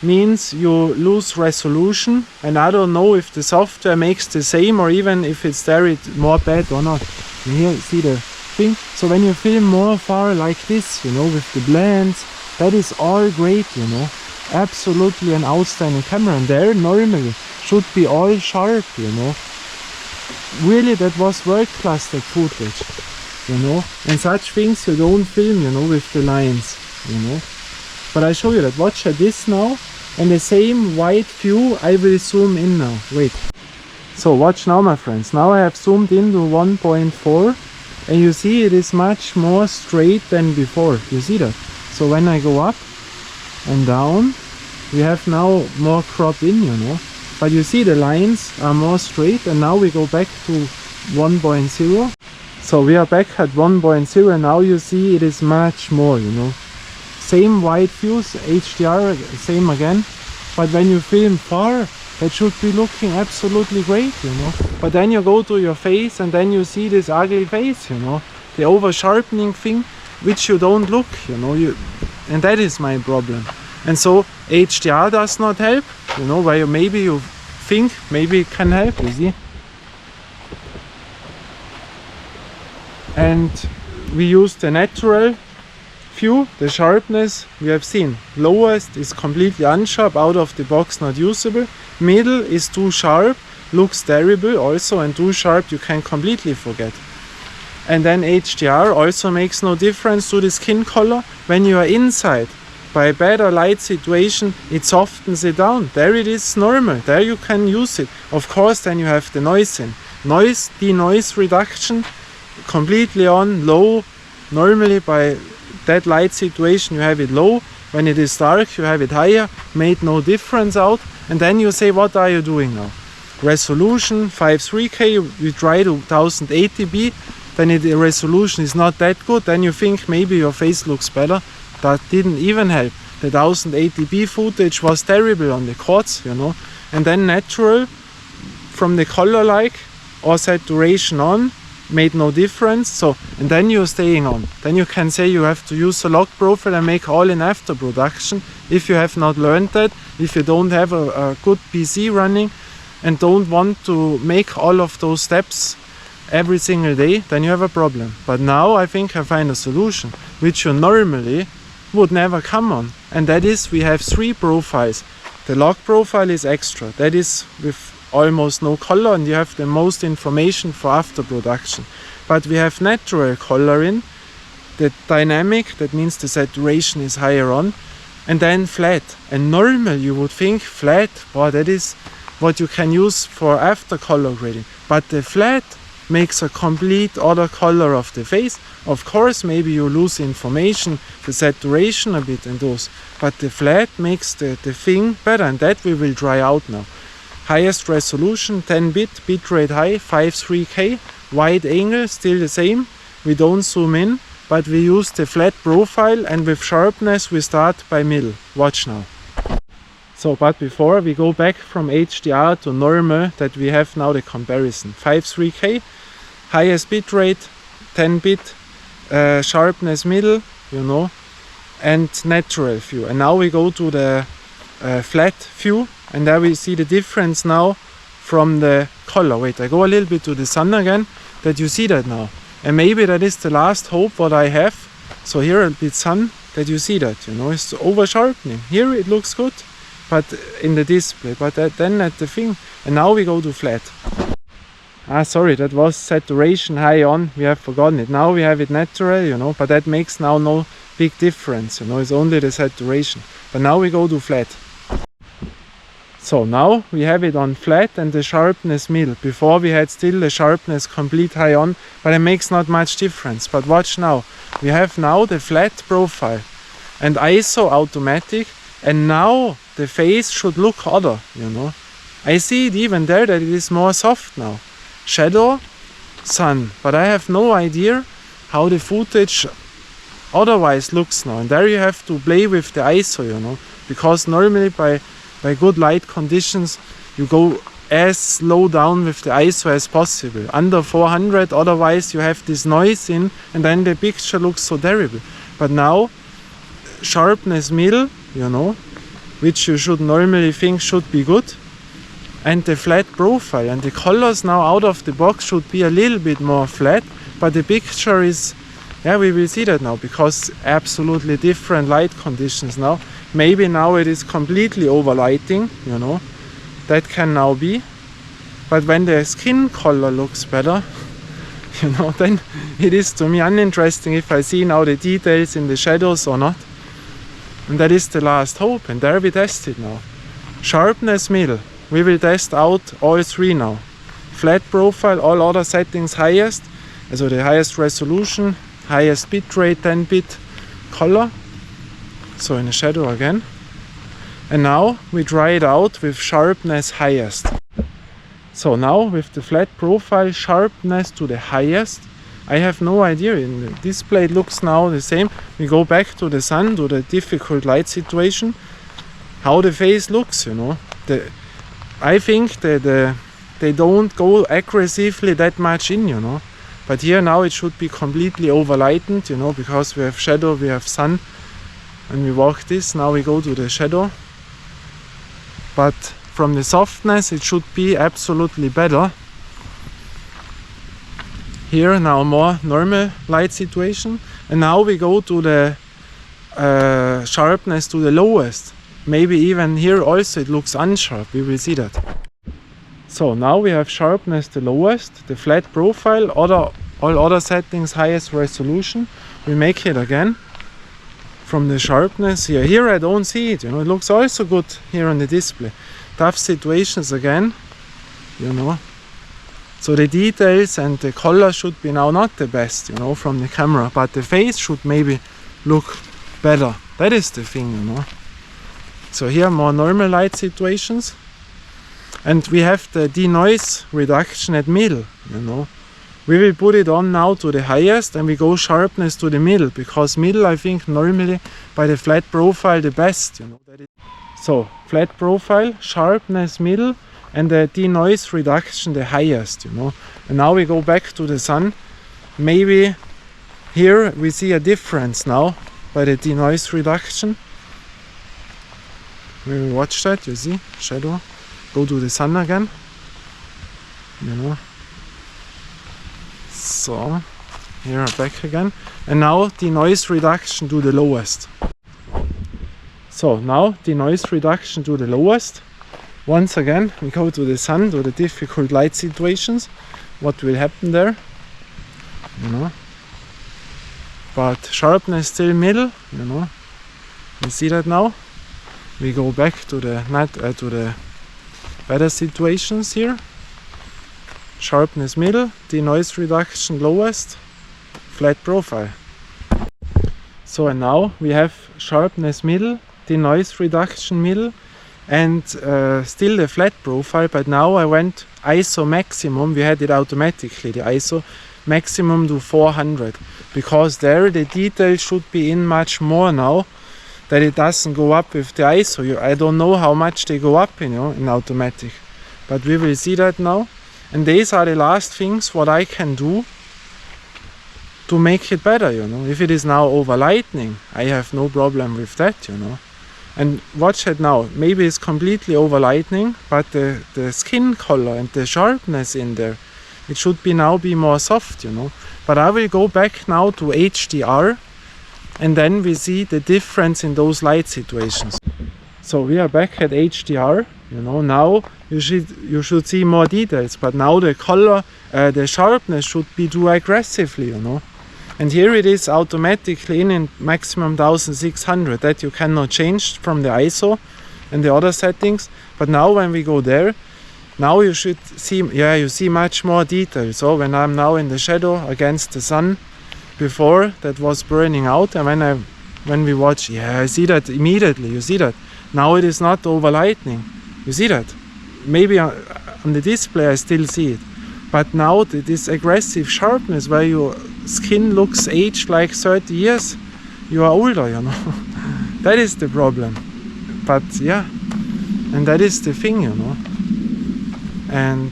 means you lose resolution, and I don't know if the software makes the same or even if it's there it's more bad or not. And here, see the thing? So when you film more far like this, you know, with the blends, that is all great, you know. Absolutely an outstanding camera, and there normally should be all sharp, you know. Really, that was world class, that footage, you know. And such things you don't film, you know, with the lines, you know. But I show you that. Watch at this now, and the same wide view I will zoom in now. Wait. So watch now, my friends. Now I have zoomed into 1.4, and you see it is much more straight than before. You see that? So when I go up and down, we have now more crop in, you know. But you see the lines are more straight, and now we go back to 1.0. So we are back at 1.0, and now you see it is much more, you know. Same wide views, HDR, same again. But when you film far, that should be looking absolutely great, you know. But then you go to your face and then you see this ugly face, you know. The over sharpening thing, which you don't look, you know. And that is my problem. And so HDR does not help. you know, where maybe you think maybe it can help, you see. And we use the natural view, the sharpness we have seen. Lowest is completely unsharp, out of the box, not usable. Middle is too sharp, looks terrible also, and too sharp you can completely forget. And then HDR also makes no difference to the skin color. When you are inside, by a better light situation, it softens it down. There it is normal, there you can use it. Of course, then you have the noise in. Noise, denoise reduction, completely on, low. Normally by that light situation you have it low. When it is dark you have it higher, made no difference out. And then you say, what are you doing now? Resolution 5.3K, we try to 1080p, then the resolution is not that good. Then you think maybe your face looks better. That didn't even help. The 1080p footage was terrible on the quads, you know. And then natural from the color like or saturation on made no difference. So, and then you're staying on. Then you can say you have to use a log profile and make all in after production. If you have not learned that, if you don't have a good PC running and don't want to make all of those steps every single day, then you have a problem. But now I think I find a solution which you normally would never come on, and that is we have 3 profiles. The log profile is extra, that is with almost no color, and you have the most information for after production. But we have natural color in, the dynamic, that means the saturation is higher on, and then flat. And normal you would think flat, boy, that is what you can use for after color grading. But the flat makes a complete other color of the face. Of course, maybe you lose information, the saturation a bit and those, but the flat makes the thing better, and that we will try out now. Highest resolution 10-bit, bitrate high, 5.3K, wide angle still the same. We don't zoom in, but we use the flat profile, and with sharpness we start by middle. Watch now. So, but before we go back from HDR to normal, that we have now the comparison. 5.3K, highest bitrate, 10-bit, sharpness middle, you know, and natural view. And now we go to the flat view, and there we see the difference now from the color. Wait, I go a little bit to the sun again, that you see that now. And maybe that is the last hope what I have. So here a bit sun, that you see that, you know, it's over sharpening. Here it looks good, but in the display, but then at the thing. And now we go to flat. Sorry, that was saturation high on, we have forgotten it. Now we have it natural, you know, but that makes now no big difference, you know, it's only the saturation. But now we go to flat. So now we have it on flat and the sharpness middle. Before we had still the sharpness complete high on, but it makes not much difference. But watch now, we have now the flat profile and ISO automatic, and now the face should look other, you know. I see it even there that it is more soft now. Shadow, sun, but I have no idea how the footage otherwise looks now. And there you have to play with the ISO, you know, because normally by good light conditions you go as low down with the ISO as possible, under 400, otherwise you have this noise in and then the picture looks so terrible. But now sharpness middle, you know, which you should normally think should be good, and the flat profile, and the colors now out of the box should be a little bit more flat, but the picture is, yeah, we will see that now, because absolutely different light conditions now. Maybe now it is completely overlighting, you know, that can now be, but when the skin color looks better, you know, then it is to me uninteresting if I see now the details in the shadows or not. And that is the last hope, and there we test it now. Sharpness middle, we will test out all 3 now. Flat profile, all other settings highest, so the highest resolution, highest bitrate, 10-bit color. So in the shadow again. And now we try it out with sharpness highest. So now with the flat profile, sharpness to the highest. I have no idea, in the display it looks now the same. We go back to the sun, to the difficult light situation, how the face looks, you know. I think that they don't go aggressively that much in, you know. But here now it should be completely overlightened, you know, because we have shadow, we have sun. And we walk this, now we go to the shadow. but from the softness it should be absolutely better. Here now more normal light situation, and now we go to the sharpness to the lowest. Maybe even here also it looks unsharp, we will see that. So now we have sharpness the lowest, the flat profile, all other settings highest resolution. We make it again from the sharpness here. Here I don't see it, you know, it looks also good here on the display. Tough situations again, you know. So the details and the color should be now not the best, you know, from the camera, but the face should maybe look better. That is the thing, you know. So here more normal light situations. And we have the denoise reduction at middle, you know. We will put it on now to the highest and we go sharpness to the middle, because middle I think normally by the flat profile the best, you know. So flat profile, sharpness middle, and the denoise reduction the highest, you know. And now we go back to the sun. Maybe here we see a difference now by the denoise reduction. We will watch that, you see, shadow. Go to the sun again, you know. So here back again, and now denoise reduction to the lowest. So now denoise reduction to the lowest. Once again we go to the sun, to the difficult light situations. What will happen there, you know. But sharpness still middle, you know. You see that now. We go back to the to the better situations here. Sharpness middle, denoise reduction lowest, flat profile. So and now we have sharpness middle, denoise reduction middle, and still the flat profile, but now I went ISO maximum. We had it automatically, the ISO maximum to 400, because there the detail should be in much more now, that it doesn't go up with the ISO. I don't know how much they go up, you know, in automatic, but we will see that now. And these are the last things what I can do to make it better, you know. If it is now over lightning, I have no problem with that, you know. And watch it now, maybe it's completely over lightning, but the skin color and the sharpness in there, it should be now be more soft, you know. But I will go back now to HDR, and then we see the difference in those light situations. So we are back at HDR, you know. Now you should see more details, but now the color, the sharpness should be too aggressively, you know. And here it is automatically in maximum 1600, that you cannot change from the ISO and the other settings. But now when we go there, now you should see, yeah, you see much more detail. So when I'm now in the shadow against the sun, before that was burning out, and when we watch, yeah, I see that immediately. You see that now it is not over lightning. You see that maybe on the display I still see it, but now this aggressive sharpness where your skin looks aged like 30 years, you are older, you know. That is the problem. But yeah, and that is the thing, you know. And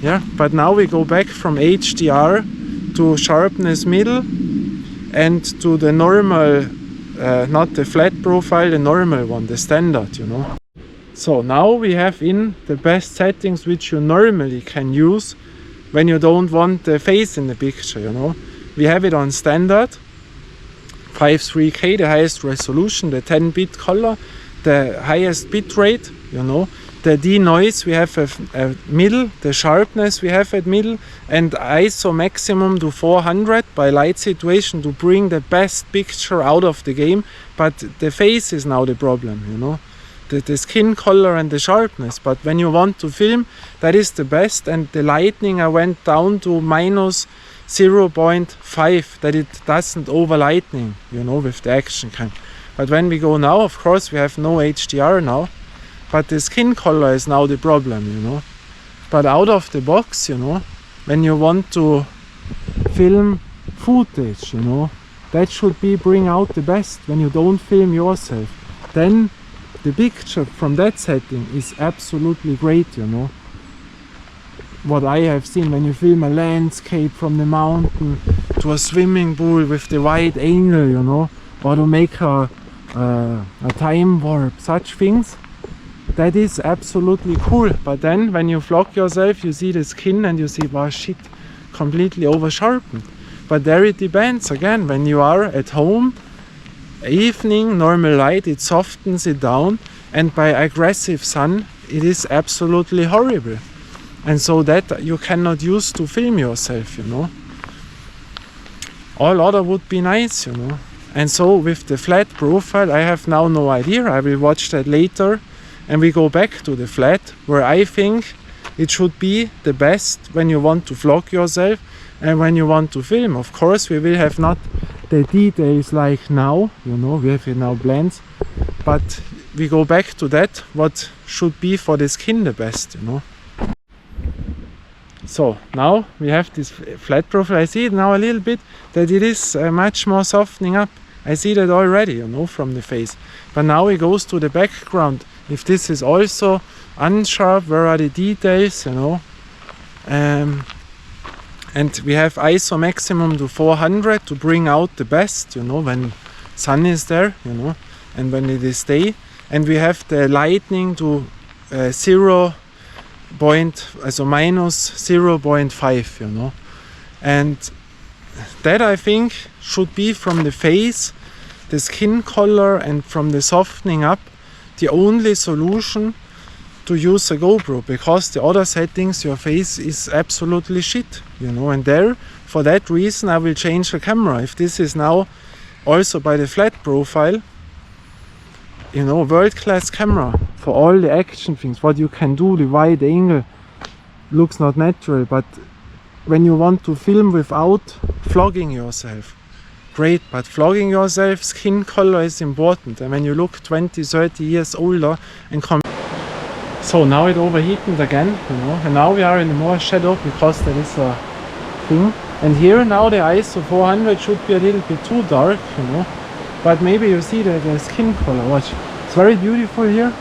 yeah, but now we go back from HDR to sharpness middle and to the normal, not the flat profile, the normal one, the standard, you know. So now we have in the best settings which you normally can use when you don't want the face in the picture, you know. We have it on standard, 53K, the highest resolution, the 10-bit color, the highest bit rate, you know. The denoise we have at middle, the sharpness we have at middle, and ISO maximum to 400 by light situation to bring the best picture out of the game. But the face is now the problem, you know. The skin color and the sharpness. But when you want to film, that is the best. And the lightning I went down to minus 0.5, that it doesn't over lightning, you know, with the action cam. But when we go now, of course we have no HDR now, but the skin color is now the problem, you know. But out of the box, you know, when you want to film footage, you know, that should be bring out the best when you don't film yourself. Then the picture from that setting is absolutely great, you know. What I have seen when you film a landscape from the mountain to a swimming pool with the wide angle, you know, or to make a time warp, such things, that is absolutely cool. But then when you vlog yourself, you see the skin and you see, wow, shit, completely over sharpened. But there it depends again. When you are at home, evening, normal light, it softens it down, and by aggressive sun, it is absolutely horrible. And so that you cannot use to film yourself, you know. All other would be nice, you know. And so with the flat profile, I have now no idea. I will watch that later, and we go back to the flat, where I think it should be the best when you want to vlog yourself and when you want to film. Of course, we will have not the details like now, you know, we have now blends, but we go back to that, what should be for the skin the best, you know. So now we have this flat profile. I see it now a little bit that it is much more softening up. I see that already, you know, from the face. But now it goes to the background. If this is also unsharp, where are the details, you know? And we have ISO maximum to 400 to bring out the best, you know, when sun is there, you know, and when it is day. And we have the lightning to minus 0.5, you know. And that, I think, should be from the face, the skin color, and from the softening up, the only solution to use a GoPro, because the other settings, your face is absolutely shit, you know. And there, for that reason, I will change the camera. If this is now also by the flat profile, you know, world-class camera for all the action things, what you can do, the wide angle looks not natural, but when you want to film without vlogging yourself, great. But vlogging yourself, skin color is important. And when you look 20-30 years older and so now it overheated again, you know, and now we are in more shadow because there is a thing. And here now the ISO 400 should be a little bit too dark, you know, but maybe you see the skin color. Watch, it's very beautiful here.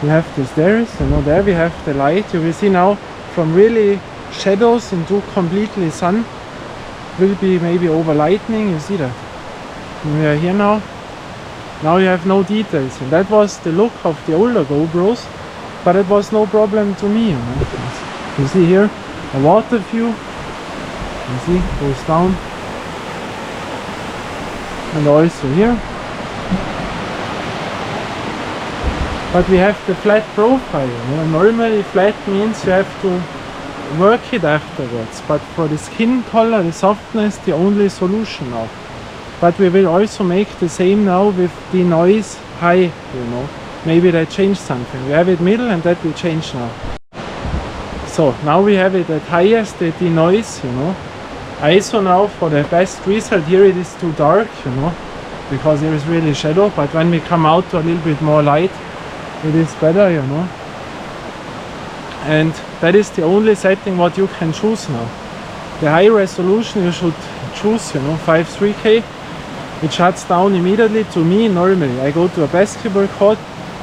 We have the stairs, you know, there we have the light. You will see now from really shadows into completely sun will be maybe over lightning. You see that? And we are here now. Now you have no details, and that was the look of the older GoPros, but it was no problem to me, you know. You see here a water view. You see, it goes down, and also here. But we have the flat profile, you know. Normally flat means you have to work it afterwards, but for the skin color, the softness, the only solution now. But we will also make the same now with the noise high, you know. Maybe that changed something. We have it middle, and that will change now. So now we have it at highest, the noise, you know. ISO now for the best result. Here it is too dark, you know, because there is really shadow, but when we come out to a little bit more light, it is better, you know. And that is the only setting what you can choose now. The high resolution you should choose, you know, 5.3K. It shuts down immediately. To me, normally I go to a basketball court,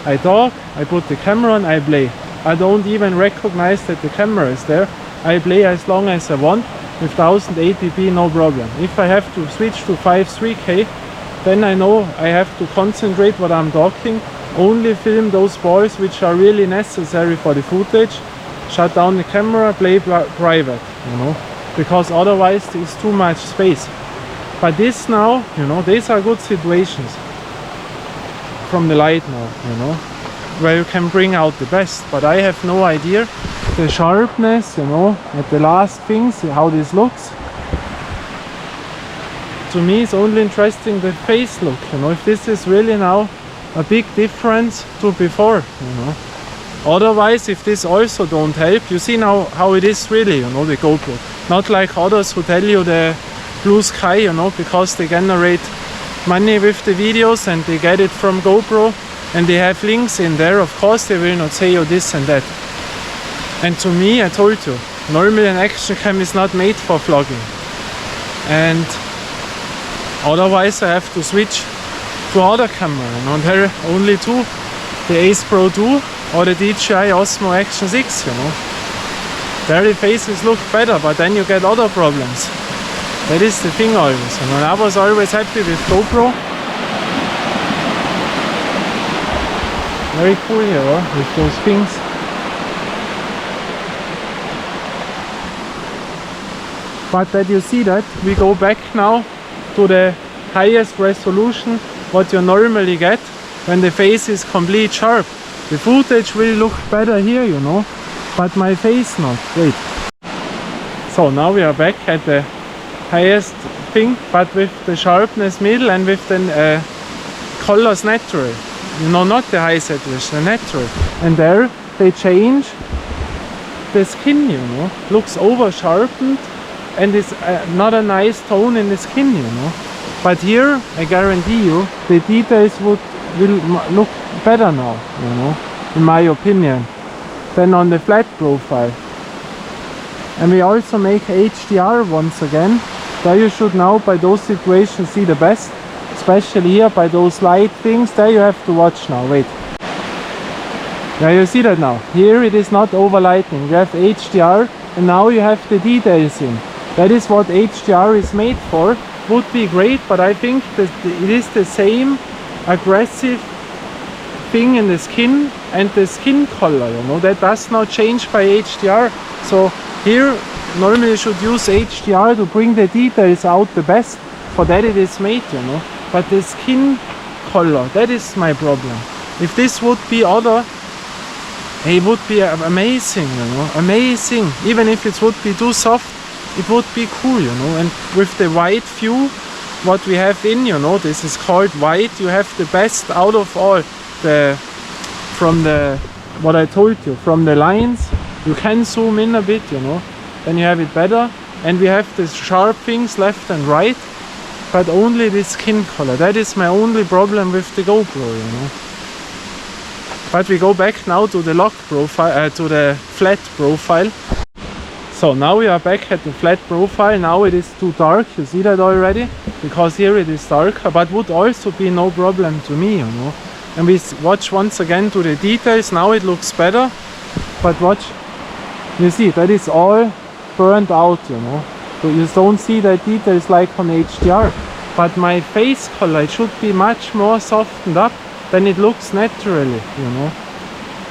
I talk, I put the camera on, I play. I don't even recognize that the camera is there. I play as long as I want with 1080p, no problem. If I have to switch to 5.3K, then I know I have to concentrate what I'm talking, only film those balls which are really necessary for the footage, shut down the camera, play private, you know, because otherwise there's too much space. But this now, you know, these are good situations from the light now, you know, where you can bring out the best. But I have no idea the sharpness, you know, at the last things, how this looks. To me it's only interesting the face look, you know, if this is really now a big difference to before, you know. Otherwise, if this also don't help, you see now how it is really, you know, the GoPro. Not like others who tell you the blue sky, you know, because they generate money with the videos and they get it from GoPro and they have links in there. Of course they will not say you this and that. And to me, I told you, normally an action cam is not made for vlogging. And otherwise I have to switch to other camera, you know, and there are only two, the Ace Pro 2 or the DJI Osmo Action 6, you know. There the faces look better, but then you get other problems. That is the thing always, you know. And I was always happy with GoPro. Very cool here, huh? With those things. But that you see that, we go back now to the highest resolution what you normally get when the face is complete sharp. The footage will look better here, you know, but my face not. Wait. So now we are back at the highest thing, but with the sharpness middle and with the colors natural. You know, not the high saturation, the natural. And there they change the skin, you know. Looks over sharpened and is not a nice tone in the skin, you know. But here, I guarantee you, the details will look better now, you know, in my opinion, than on the flat profile. And we also make HDR once again. There you should now, by those situations, see the best. Especially here, by those light things, there you have to watch now. Wait. Yeah, you see that now. Here it is not overlighting. You have HDR, and now you have the details in. That is what HDR is made for. Would be great, but I think that it is the same aggressive thing in the skin and the skin color, you know, that does not change by HDR. So here normally you should use HDR to bring the details out the best. For that it is made, you know. But the skin color, that is my problem. If this would be other, it would be amazing, you know, amazing. Even if it would be too soft, it would be cool, you know. And with the white view, what we have in, you know, this is called white, you have the best out of all. From the, what I told you, from the lines, you can zoom in a bit, you know, then you have it better. And we have the sharp things left and right, but only the skin color. That is my only problem with the GoPro, you know. But we go back now to the lock profile, to the flat profile. So now we are back at the flat profile. Now it is too dark, you see that already, because here it is darker, but would also be no problem to me, you know. And we watch once again to the details. Now it looks better, but watch, you see that is all burned out, you know. So you don't see that details like on HDR. But my face color, it should be much more softened up than it looks naturally, you know.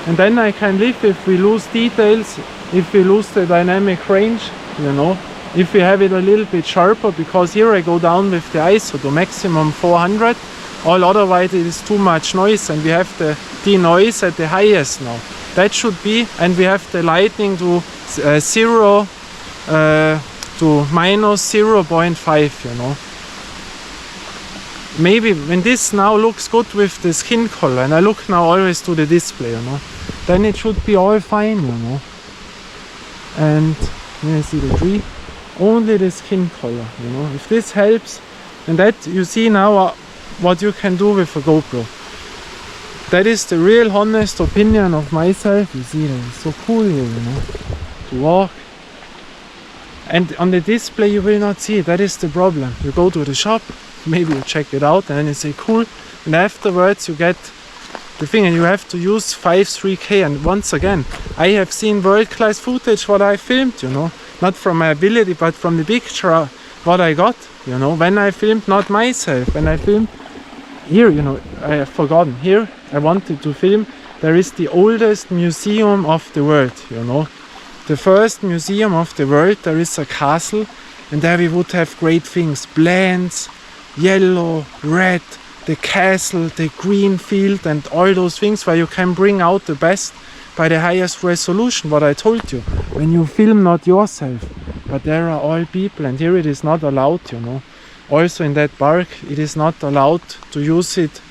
And then I can live if we lose details, if we lose the dynamic range, you know, if we have it a little bit sharper, because here I go down with the ISO to maximum 400, all otherwise it is too much noise, and we have the denoise at the highest now. That should be, and we have the lighting to zero to minus 0.5, you know. Maybe when this now looks good with the skin color, and I look now always to the display, you know, then it should be all fine, you know. And when I see the tree, only the skin color, you know. If this helps, and that you see now what you can do with a GoPro. That is the real honest opinion of myself. You see that it's so cool here, you know, to walk. And on the display you will not see it. That is the problem. You go to the shop, maybe you check it out, and then you say cool, and afterwards you get the thing, and you have to use 5.3K. And once again, I have seen world-class footage what I filmed, you know, not from my ability but from the picture what I got, you know, when I filmed, not myself, when I filmed here, you know, I have forgotten, here I wanted to film, there is the oldest museum of the world, you know, the first museum of the world. There is a castle, and there we would have great things, plants, yellow, red, the castle, the green field, and all those things where you can bring out the best by the highest resolution, what I told you, when you film not yourself, but there are all people, and here it is not allowed, you know. Also in that park it is not allowed to use it,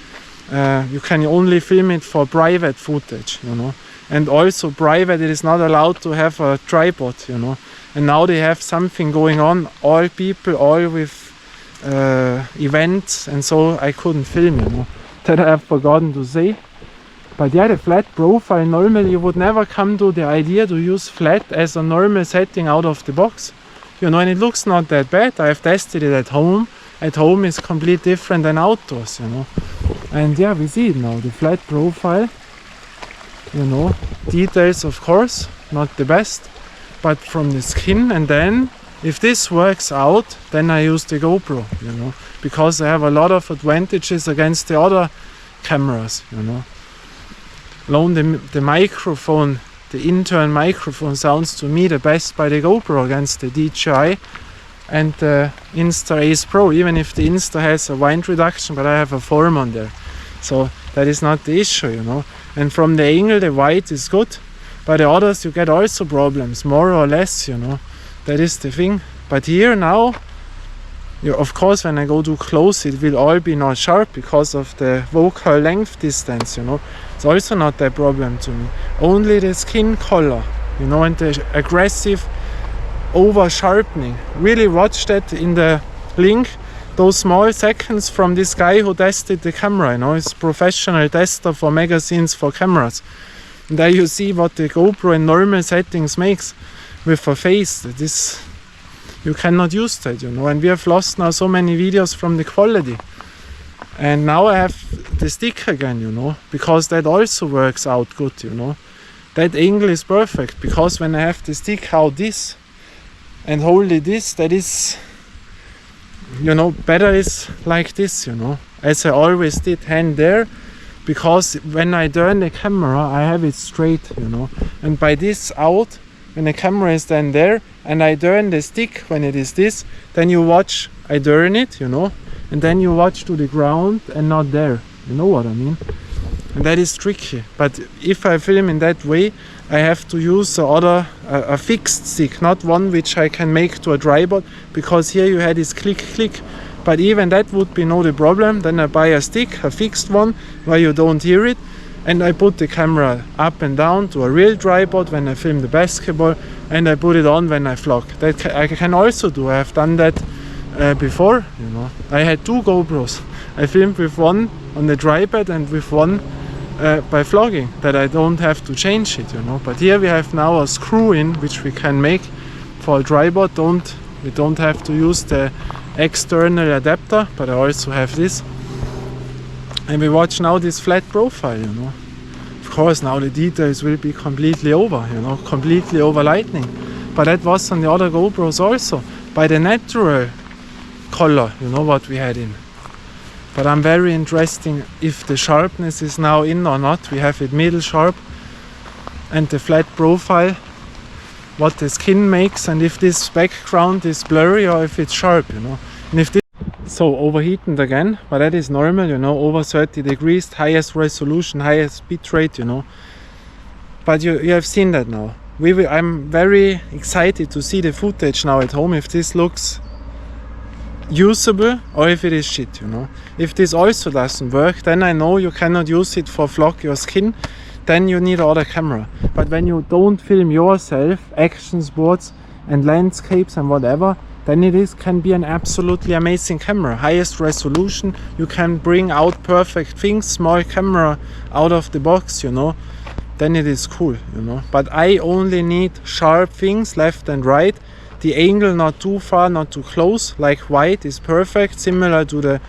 you can only film it for private footage, you know. And also private, it is not allowed to have a tripod, you know. And now they have something going on, all people, all with events, and so I couldn't film, you know. That I have forgotten to say. But yeah, the flat profile, normally you would never come to the idea to use flat as a normal setting out of the box, you know, and it looks not that bad. I have tested it at home. At home is completely different than outdoors, you know. And yeah, we see it now, the flat profile, you know, details of course not the best, but from the skin. And then if this works out, then I use the GoPro, you know, because I have a lot of advantages against the other cameras, you know. alone the microphone, the internal microphone sounds to me the best by the GoPro against the DJI and the Insta Ace Pro, even if the Insta has a wind reduction, but I have a form on there. So that is not the issue, you know. And from the angle the white is good, but the others you get also problems, more or less, you know. That is the thing. But here now, of course when I go too close it will all be not sharp because of the focal length distance, you know. It's also not that problem to me. Only the skin color, you know, and the aggressive over sharpening. Really watch that in the link, those small seconds from this guy who tested the camera, you know. He's a professional tester for magazines for cameras. And there you see what the GoPro in normal settings makes with a face. This you cannot use that, you know. And we have lost now so many videos from the quality. And now I have the stick again, you know, because that also works out good, you know. That angle is perfect, because when I have the stick out this and hold it this, that is, you know, better is like this, you know, as I always did, hand there, because when I turn the camera I have it straight, you know. And by this out, when the camera is then there and I turn the stick when it is this, then you watch I turn it, you know, and then you watch to the ground and not there, you know what I mean. And that is tricky. But if I film in that way, I have to use a fixed stick, not one which I can make to a tripod, because here you had this click click. But even that would be no the problem. Then I buy a stick, a fixed one, where you don't hear it, and I put the camera up and down to a real tripod when I film the basketball, and I put it on when I vlog. That I can also do. I have done that before, you know. I had 2 GoPros. I filmed with one on the tripod and with one by vlogging, that I don't have to change it, you know. But here we have now a screw in which we can make for a tripod. We don't have to use the external adapter, but I also have this. And we watch now this flat profile, you know. Of course now the details will be completely over, you know, completely over lightning. But that was on the other GoPros also, by the natural color, you know, what we had in. But I'm very interested if the sharpness is now in or not. We have it middle sharp, and the flat profile, what the skin makes, and if this background is blurry or if it's sharp, you know. And if this, so overheating again, but that is normal, you know, over 30 degrees, highest resolution, highest bitrate, you know. But you have seen that now. I'm very excited to see the footage now at home, if this looks usable or if it is shit, you know. If this also doesn't work, then I know you cannot use it for vlog your skin, then you need another camera. But when you don't film yourself, action sports and landscapes and whatever, then can be an absolutely amazing camera. Highest resolution, you can bring out perfect things, small camera out of the box, you know. Then it is cool, you know. But I only need sharp things, left and right. The angle not too far, not too close, like white is perfect, similar to the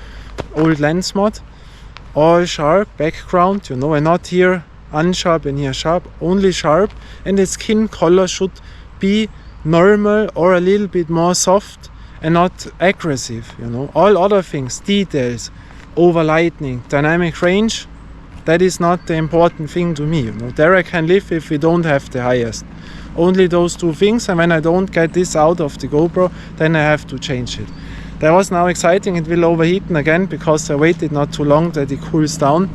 old lens mod. All sharp, background, you know, and not here unsharp and here sharp, only sharp. And the skin color should be normal or a little bit more soft and not aggressive, you know. All other things, details, over lightning, dynamic range, that is not the important thing to me, you know. There I can live if we don't have the highest. Only those 2 things, and when I don't get this out of the GoPro, then I have to change it. That was now exciting. It will overheat again because I waited not too long that it cools down,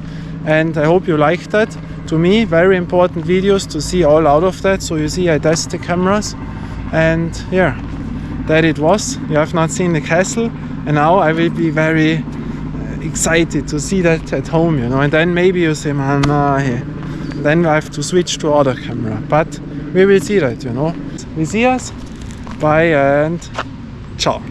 and I hope you liked that. To me, very important videos to see all out of that. So you see I test the cameras, and yeah, that it was. You have not seen the castle, and now I will be very excited to see that at home, you know. And then maybe you say, man, then I have to switch to other camera, but we will see that, you know. We see us. Bye and ciao.